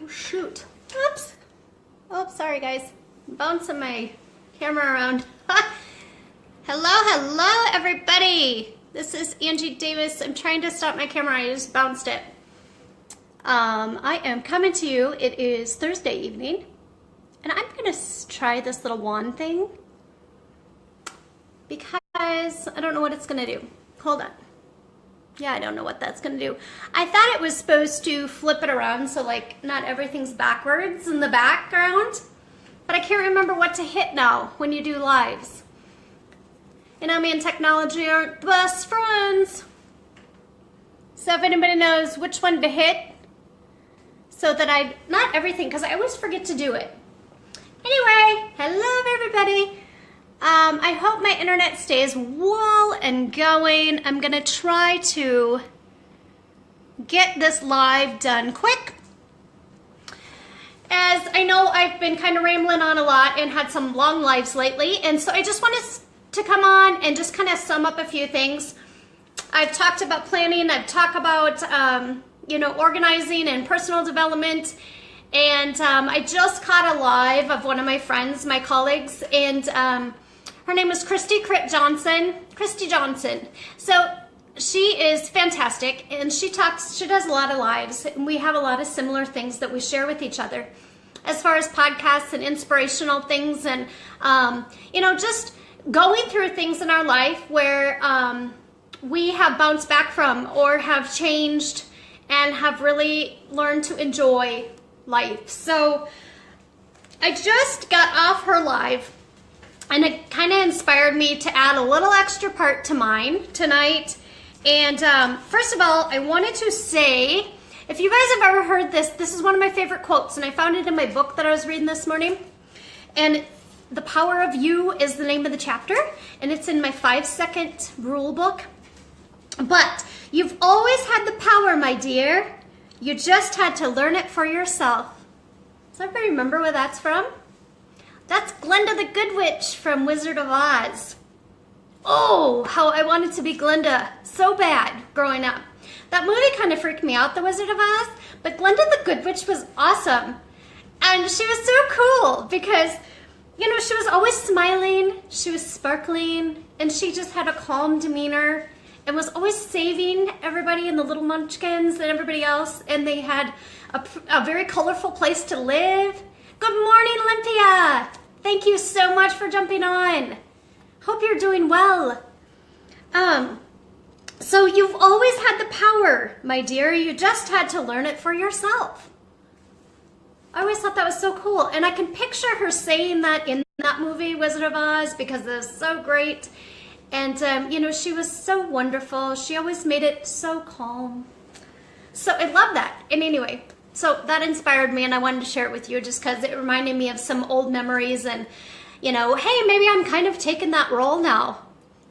shoot. Oops. Oh, sorry guys. I'm bouncing my camera around. Hello, everybody. This is Angie Davis. I'm trying to stop my camera. I just bounced it. I am coming to you. It is Thursday evening, and I'm going to try this little wand thing because I don't know what it's going to do. Hold on. Yeah, I don't know what that's going to do. I thought it was supposed to flip it around so like not everything's backwards in the background, but I can't remember what to hit now when you do lives. And me and technology aren't best friends. So if anybody knows which one to hit so that not everything, because I always forget to do it. Anyway, hello everybody. I hope my internet stays well and going. I'm gonna try to get this live done quick. As I know I've been kind of rambling on a lot and had some long lives lately, and so I just wanted to come on and just kind of sum up a few things. I've talked about planning, I've talked about organizing and personal development, and I just caught a live of one of my friends, my colleagues, and her name is Christy Johnson. So she is fantastic, and she does a lot of lives, and we have a lot of similar things that we share with each other as far as podcasts and inspirational things, and just going through things in our life where we have bounced back from or have changed and have really learned to enjoy life. So I just got off her live, and it kind of inspired me to add a little extra part to mine tonight. And first of all, I wanted to say, if you guys have ever heard this is one of my favorite quotes, and I found it in my book that I was reading this morning. And The Power of You is the name of the chapter, and it's in my 5-second rule book. But you've always had the power, my dear. You just had to learn it for yourself. Does everybody remember where that's from? That's Glinda the Good Witch from Wizard of Oz. Oh, how I wanted to be Glinda so bad growing up. That movie kind of freaked me out, The Wizard of Oz, but Glinda the Good Witch was awesome. And she was so cool because, she was always smiling, she was sparkling, and she just had a calm demeanor and was always saving everybody and the little munchkins and everybody else, and they had a very colorful place to live. Good morning, Olympia. Thank you so much for jumping on. Hope you're doing well. So you've always had the power, my dear. You just had to learn it for yourself. I always thought that was so cool. And I can picture her saying that in that movie, Wizard of Oz, because it was so great. And, she was so wonderful. She always made it so calm. So I love that. And anyway, so that inspired me, and I wanted to share it with you just because it reminded me of some old memories, and, hey, maybe I'm kind of taking that role now.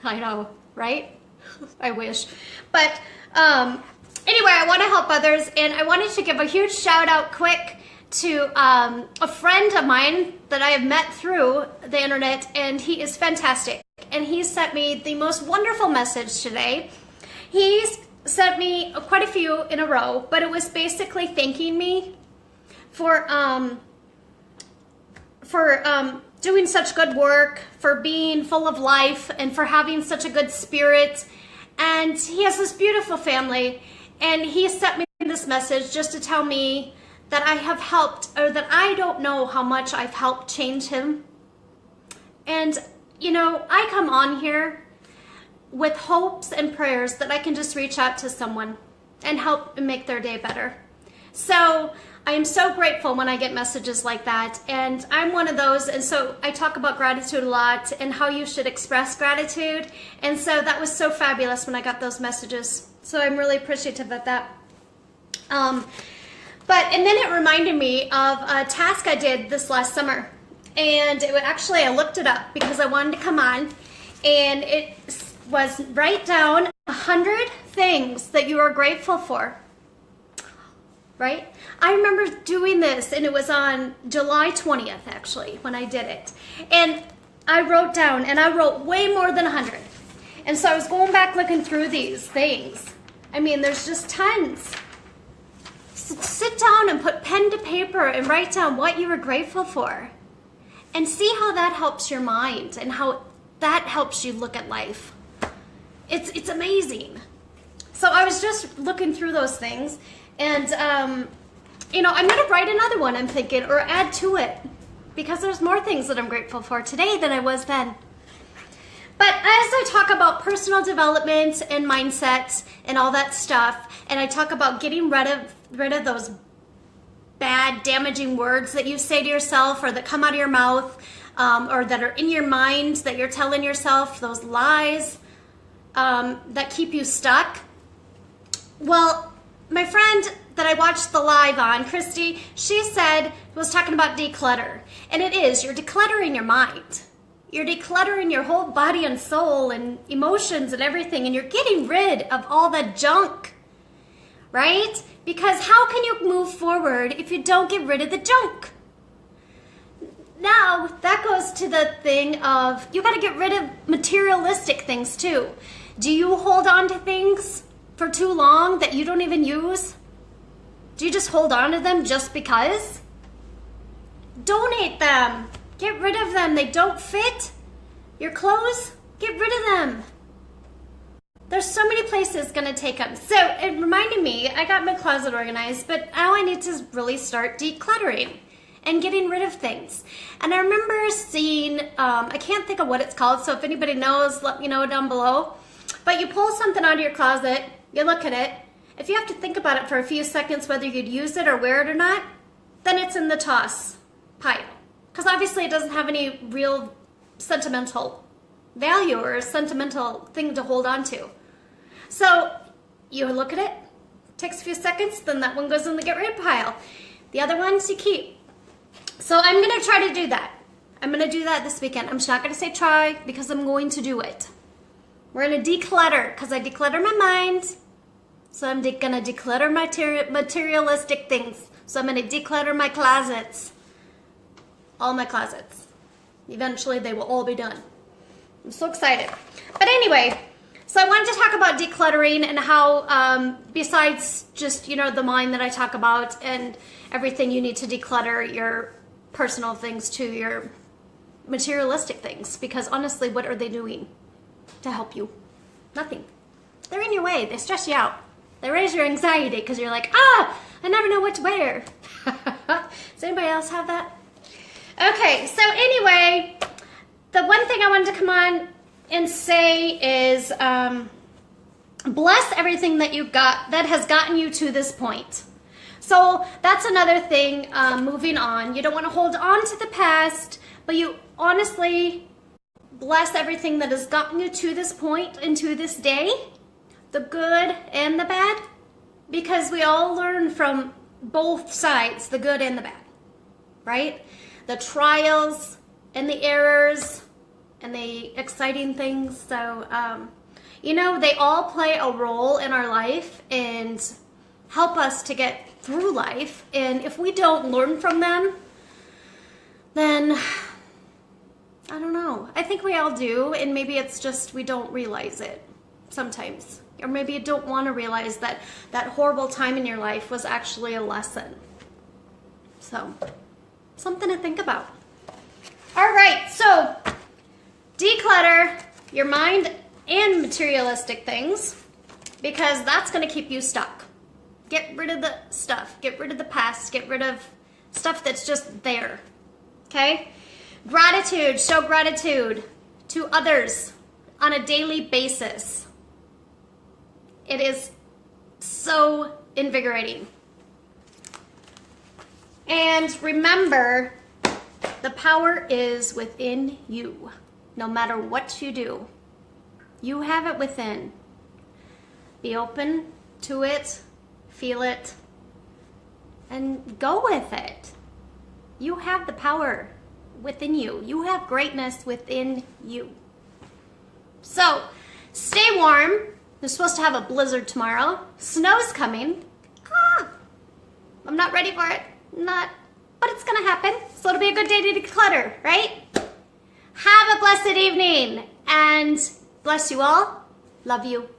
I know, right? I wish. But anyway, I want to help others, and I wanted to give a huge shout out quick to a friend of mine that I have met through the internet, and he is fantastic. And he sent me the most wonderful message today. He's sent me quite a few in a row, but it was basically thanking me for doing such good work, for being full of life, and for having such a good spirit. And he has this beautiful family, and he sent me this message just to tell me that I have helped, or that I don't know how much I've helped change him. And I come on here with hopes and prayers that I can just reach out to someone and help make their day better. So I am so grateful when I get messages like that, and I'm one of those. And so I talk about gratitude a lot and how you should express gratitude, and so that was so fabulous when I got those messages. So I'm really appreciative of that. And then it reminded me of a task I did this last summer, and I looked it up because I wanted to come on, and it was write down 100 things that you are grateful for, right? I remember doing this, and it was on July 20th, actually, when I did it. And I wrote down, and I wrote way more than 100. And so I was going back looking through these things. I mean, there's just tons. Sit down and put pen to paper paper and write down what you were grateful for. And see how that helps your mind and how that helps you look at life. It's amazing. So I was just looking through those things, and you know, I'm gonna write another one, I'm thinking, or add to it, because there's more things that I'm grateful for today than I was then. But as I talk about personal development and mindset and all that stuff, and I talk about getting rid of those bad, damaging words that you say to yourself or that come out of your mouth, or that are in your mind that you're telling yourself, those lies that keep you stuck. Well, my friend that I watched the live on, Christy, she was talking about declutter. And it is, you're decluttering your mind. You're decluttering your whole body and soul and emotions and everything, and you're getting rid of all the junk, right? Because how can you move forward if you don't get rid of the junk? Now, that goes to the thing of, you got to get rid of materialistic things too. Do you hold on to things for too long that you don't even use? Do you just hold on to them just because? Donate them. Get rid of them. They don't fit your clothes. Get rid of them. There's so many places gonna take them. So it reminded me, I got my closet organized, but now I need to really start decluttering and getting rid of things. And I remember seeing, I can't think of what it's called, so if anybody knows, let me know down below. But you pull something out of your closet, you look at it. If you have to think about it for a few seconds, whether you'd use it or wear it or not, then it's in the toss pile. Because obviously it doesn't have any real sentimental value or sentimental thing to hold on to. So you look at it, takes a few seconds, then that one goes in the get rid pile. The other ones you keep. So I'm going to try to do that. I'm going to do that this weekend. I'm just not going to say try, because I'm going to do it. We're going to declutter, because I declutter my mind. So I'm going to declutter materialistic things. So I'm going to declutter my closets. All my closets. Eventually they will all be done. I'm so excited. But anyway, so I wanted to talk about decluttering and how, besides just, you know, the mind that I talk about and everything, you need to declutter your personal things to your materialistic things. Because honestly, what are they doing to help you? Nothing. They're in your way. They stress you out. They raise your anxiety because you're like, I never know what to wear. Does anybody else have that? Okay, so anyway, the one thing I wanted to come on and say is bless everything that you've got that has gotten you to this point. So that's another thing, moving on. You don't want to hold on to the past, but you honestly bless everything that has gotten you to this point and to this day, the good and the bad, because we all learn from both sides, the good and the bad, right? The trials and the errors and the exciting things. So, you know, they all play a role in our life and help us to get through life. And if we don't learn from them, then I don't know. I think we all do. And maybe it's just we don't realize it sometimes. Or maybe you don't want to realize that that horrible time in your life was actually a lesson. So, something to think about. All right, so declutter your mind and materialistic things, because that's going to keep you stuck. Get rid of the stuff. Get rid of the past. Get rid of stuff that's just there. Okay? Gratitude. Show gratitude to others on a daily basis. It is so invigorating. And remember, the power is within you. No matter what you do, you have it within. Be open to it, feel it, and go with it. You have the power within you. You have greatness within you. So, stay warm. They're supposed to have a blizzard tomorrow. Snow's coming. I'm not ready for it. But it's gonna happen. So it'll be a good day to declutter, right? Have a blessed evening, and bless you all. Love you.